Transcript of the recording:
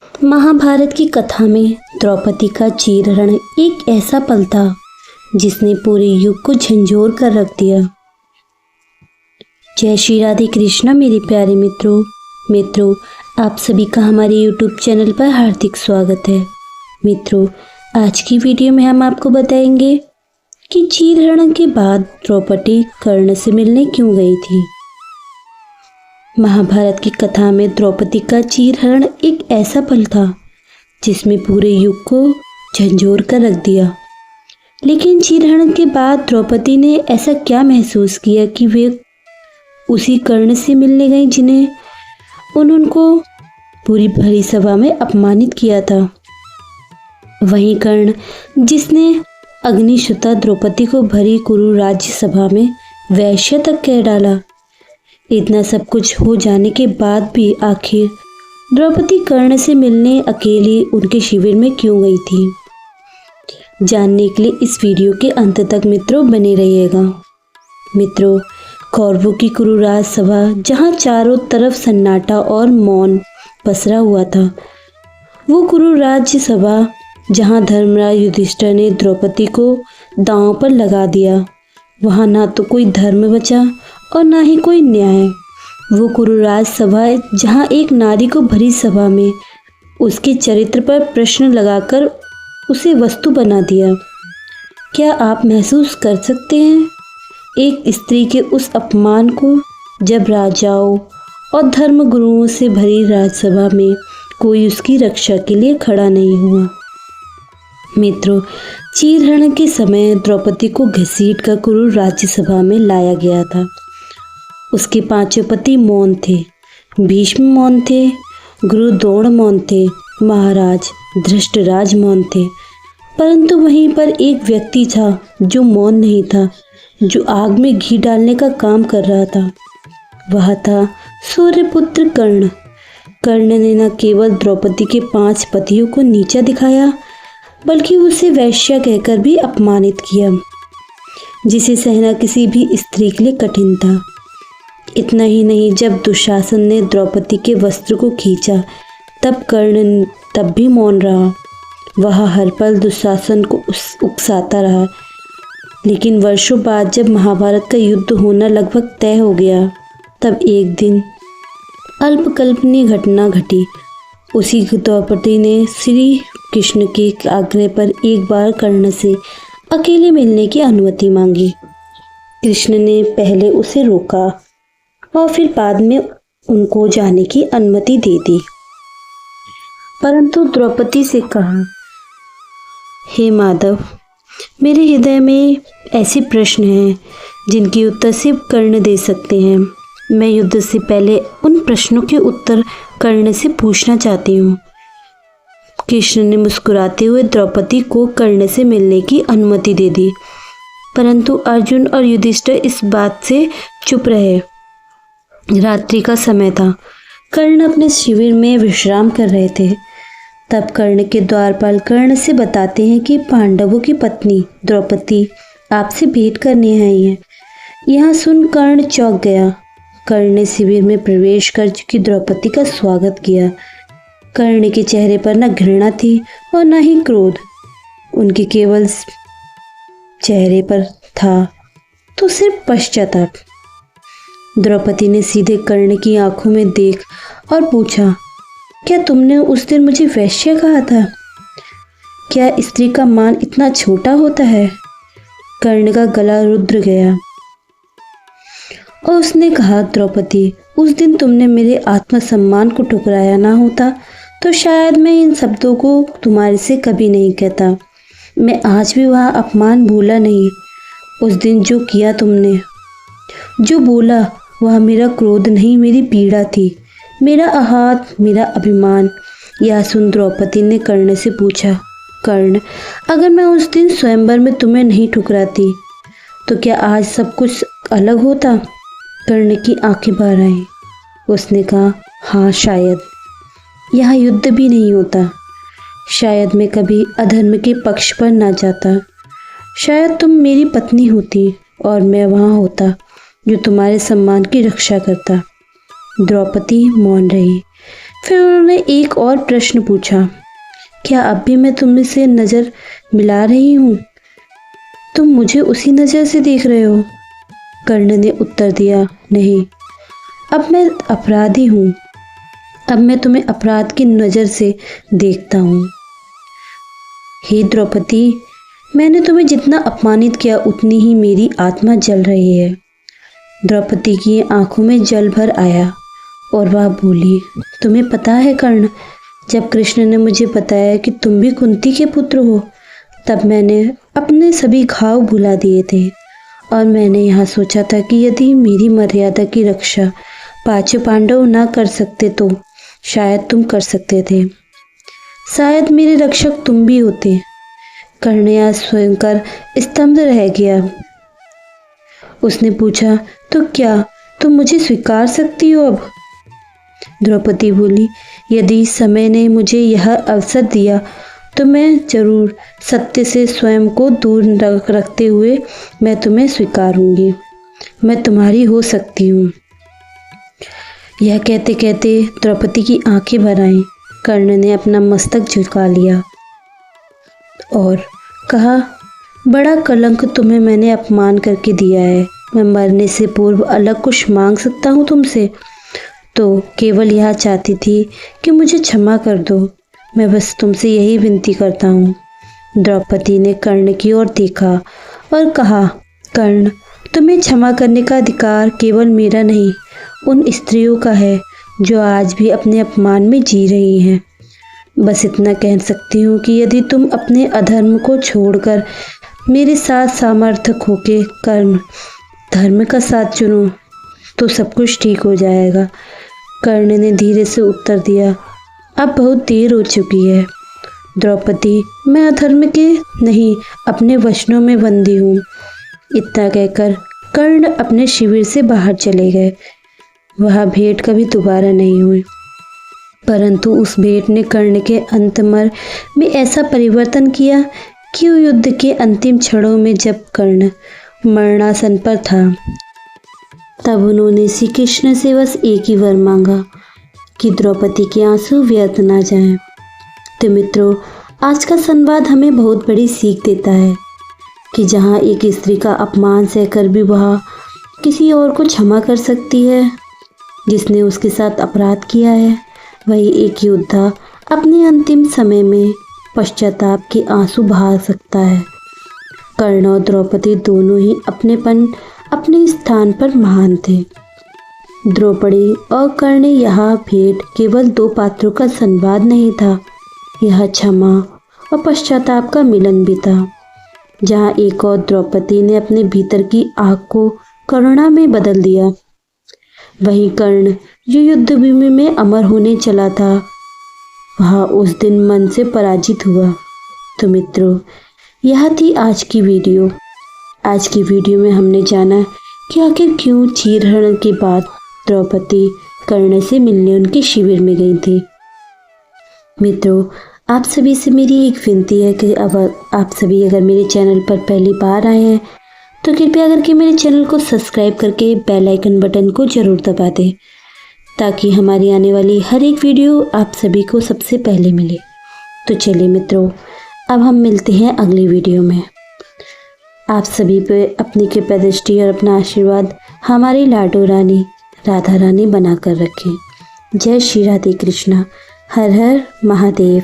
महाभारत की कथा में द्रौपदी का चीरहरण एक ऐसा पल था जिसने पूरे युग को झंझोर कर रख दिया। जय श्री राधे कृष्णा मेरे प्यारे मित्रों, आप सभी का हमारे YouTube चैनल पर हार्दिक स्वागत है। मित्रों, आज की वीडियो में हम आपको बताएंगे कि चीरहरण के बाद द्रौपदी कर्ण से मिलने क्यों गई थी। महाभारत की कथा में द्रौपदी का चीरहरण एक ऐसा पल था जिसमें पूरे युग को झंझोर कर रख दिया। लेकिन चीरहरण के बाद द्रौपदी ने ऐसा क्या महसूस किया कि वे उसी कर्ण से मिलने गई जिन्हें उनको पूरी भरी सभा में अपमानित किया था। वहीं कर्ण जिसने अग्निशुता द्रौपदी को भरी कुरु राज्य सभा में वैश्य तक कह डाला। इतना सब कुछ हो जाने के बाद भी आखिर द्रौपदी कर्ण से मिलने अकेली उनके शिविर में क्यों गई थी, जानने के लिए इस वीडियो के अंत तक मित्रों बने रहिएगा। मित्रों, कौरवों की कुरुराज सभा जहाँ चारों तरफ सन्नाटा और मौन पसरा हुआ था, वो कुरुराज्य सभा जहाँ धर्मराज युधिष्ठिर ने द्रौपदी को दांव पर लगा दिया, वहाँ ना तो कोई धर्म बचा और ना ही कोई न्याय। वो कुरुराज सभा जहाँ एक नारी को भरी सभा में उसके चरित्र पर प्रश्न लगाकर उसे वस्तु बना दिया। क्या आप महसूस कर सकते हैं एक स्त्री के उस अपमान को, जब राजाओं और धर्मगुरुओं से भरी राजसभा में कोई उसकी रक्षा के लिए खड़ा नहीं हुआ। मित्रों, चीरहरण के समय द्रौपदी को घसीट कर कुरु राज्यसभा में लाया गया था। उसके पांचों पति मौन थे, भीष्म मौन थे, गुरु द्रोण मौन थे, महाराज धृष्टराज मौन थे। परंतु वहीं पर एक व्यक्ति था जो मौन नहीं था, जो आग में घी डालने का काम कर रहा था। वह था सूर्यपुत्र कर्ण। कर्ण ने न केवल द्रौपदी के 5 पतियों को नीचा दिखाया, बल्कि उसे वैश्या कहकर भी अपमानित किया, जिसे सहना किसी भी स्त्री के लिए कठिन था। इतना ही नहीं, जब दुशासन ने द्रौपदी के वस्त्र को खींचा, तब कर्ण तब भी मौन रहा। वह हर पल दुशासन को उकसाता रहा। लेकिन वर्षों बाद जब महाभारत का युद्ध होना लगभग तय हो गया, तब एक दिन अल्पकल्पनीय घटना घटी। उसी द्रौपदी ने श्री कृष्ण के आग्रह पर एक बार कर्ण से अकेले मिलने की अनुमति मांगी। कृष्ण ने पहले उसे रोका और फिर बाद में उनको जाने की अनुमति दे दी, परंतु द्रौपदी से कहा, हे माधव, मेरे हृदय में ऐसे प्रश्न हैं जिनके उत्तर सिर्फ कर्ण दे सकते हैं। मैं युद्ध से पहले उन प्रश्नों के उत्तर कर्ण से पूछना चाहती हूँ। कृष्ण ने मुस्कुराते हुए द्रौपदी को कर्ण से मिलने की अनुमति दे दी, परंतु अर्जुन और युधिष्ठिर इस बात से चुप रहे। रात्रि का समय था। कर्ण अपने शिविर में विश्राम कर रहे थे। तब कर्ण के द्वारपाल कर्ण से बताते हैं कि पांडवों की पत्नी द्रौपदी आपसे भेंट करने आई है। यह सुन कर्ण चौंक गया। कर्ण ने शिविर में प्रवेश कर चुकी द्रौपदी का स्वागत किया। कर्ण के चेहरे पर न घृणा थी और न ही क्रोध। उनके केवल चेहरे पर था तो सिर्फ पश्चाताप। द्रौपदी ने सीधे कर्ण की आंखों में देख और पूछा, क्या तुमने उस दिन मुझे वैश्य कहा था? क्या स्त्री का मान इतना छोटा होता है? कर्ण का गला रुद्र गया और उसने कहा, द्रौपदी, उस दिन तुमने मेरे आत्मसम्मान को ठुकराया ना होता तो शायद मैं इन शब्दों को तुम्हारे से कभी नहीं कहता। मैं आज भी वह अपमान भूला नहीं। उस दिन जो किया तुमने, जो बोला, वह मेरा क्रोध नहीं, मेरी पीड़ा थी, मेरा आहत, मेरा अभिमान। यह सुन द्रौपदी ने कर्ण से पूछा, कर्ण, अगर मैं उस दिन स्वयंवर में तुम्हें नहीं ठुकराती तो क्या आज सब कुछ अलग होता? कर्ण की आंखें भर आई। उसने कहा, हाँ, शायद यहाँ युद्ध भी नहीं होता। शायद मैं कभी अधर्म के पक्ष पर ना जाता। शायद तुम मेरी पत्नी होती और मैं वहाँ होता जो तुम्हारे सम्मान की रक्षा करता। द्रौपदी मौन रही। फिर उन्होंने एक और प्रश्न पूछा, क्या अब भी मैं तुमसे नज़र मिला रही हूँ? तुम मुझे उसी नज़र से देख रहे हो? कर्ण ने उत्तर दिया, नहीं, अब मैं अपराधी हूँ। अब मैं तुम्हें अपराध की नज़र से देखता हूँ। हे द्रौपदी, मैंने तुम्हें जितना अपमानित किया उतनी ही मेरी आत्मा जल रही है। द्रौपदी की आंखों में जल भर आया और वह बोली, तुम्हें पता है कर्ण, जब कृष्ण ने मुझे बताया कि तुम भी कुंती के पुत्र हो, तब मैंने अपने सभी घाव भुला दिए थे और मैंने यहाँ सोचा था कि यदि मेरी मर्यादा की रक्षा पांचों पांडव ना कर सकते तो शायद तुम कर सकते थे। शायद मेरे रक्षक तुम भी होते। कर्ण यहाँ स्वयं कर स्तब्ध रह गया। उसने पूछा, तो क्या तुम मुझे स्वीकार सकती हो अब? द्रौपदी बोली, यदि समय ने मुझे यह अवसर दिया तो मैं जरूर सत्य से स्वयं को दूर रखते हुए मैं तुम्हें स्वीकारूंगी। मैं तुम्हारी हो सकती हूँ। यह कहते कहते द्रौपदी की आंखें भर आईं। कर्ण ने अपना मस्तक झुका लिया और कहा, बड़ा कलंक तुम्हें मैंने अपमान करके दिया है। मैं मरने से पूर्व अलग कुछ मांग सकता हूँ तुमसे? तो केवल यह चाहती थी कि मुझे क्षमा कर दो। मैं बस तुमसे यही विनती करता हूँ। द्रौपदी ने कर्ण की ओर देखा और कहा, कर्ण, तुम्हें क्षमा करने का अधिकार केवल मेरा नहीं, उन स्त्रियों का है जो आज भी अपने अपमान में जी रही हैं। बस इतना कह सकती हूँ कि यदि तुम अपने अधर्म को छोड़कर मेरे साथ सामर्थक होके कर्म धर्म का साथ चुनो तो सब कुछ ठीक हो जाएगा। कर्ण ने धीरे से उत्तर दिया, अब बहुत देर हो चुकी है द्रौपदी, मैं अधर्म के नहीं अपने वचनों में बंदी हूँ। इतना कहकर कर्ण अपने शिविर से बाहर चले गए। वह भेंट कभी दोबारा नहीं हुई, परंतु उस भेंट ने कर्ण के अंतमर में ऐसा परिवर्तन किया कि युद्ध के अंतिम क्षणों में जब कर्ण मरणासन पर था, तब उन्होंने श्री कृष्ण से बस एक ही वर मांगा कि द्रौपदी के आंसू व्यर्थ ना जाएं। तो मित्रों, आज का संवाद हमें बहुत बड़ी सीख देता है कि जहाँ एक स्त्री का अपमान सहकर भी वह किसी और को क्षमा कर सकती है जिसने उसके साथ अपराध किया है, वही एक योद्धा अपने अंतिम समय में पश्चाताप के आंसू बहा सकता है। कर्ण और द्रौपदी दोनों ही अपने स्थान पर महान थे। द्रौपदी और कर्ण यह भेंट केवल दो पात्रों का संवाद नहीं था, यह क्षमा और पश्चाताप का मिलन भी था। जहाँ एक और द्रौपदी ने अपने भीतर की आग को करुणा में बदल दिया, वहीं कर्ण जो युद्ध भूमि में अमर होने चला था, वह उस दिन मन से पराजित हुआ। तो मित्रों, यह थी आज की वीडियो। आज की वीडियो में हमने जाना कि आखिर क्यों चीरहरण के बाद द्रौपदी कर्ण से मिलने उनके शिविर में गई थी। मित्रों, आप सभी से मेरी एक विनती है कि अब आप सभी अगर मेरे चैनल पर पहली बार आए हैं तो कृपया करके मेरे चैनल को सब्सक्राइब करके बेल आइकन बटन को ज़रूर दबा दें ताकि हमारी आने वाली हर एक वीडियो आप सभी को सबसे पहले मिले। तो चलिए मित्रों, अब हम मिलते हैं अगली वीडियो में। आप सभी पे अपनी कृपा दृष्टि और अपना आशीर्वाद हमारी लाडो रानी राधा रानी बनाकर रखें। जय श्री राधे कृष्णा। हर हर महादेव।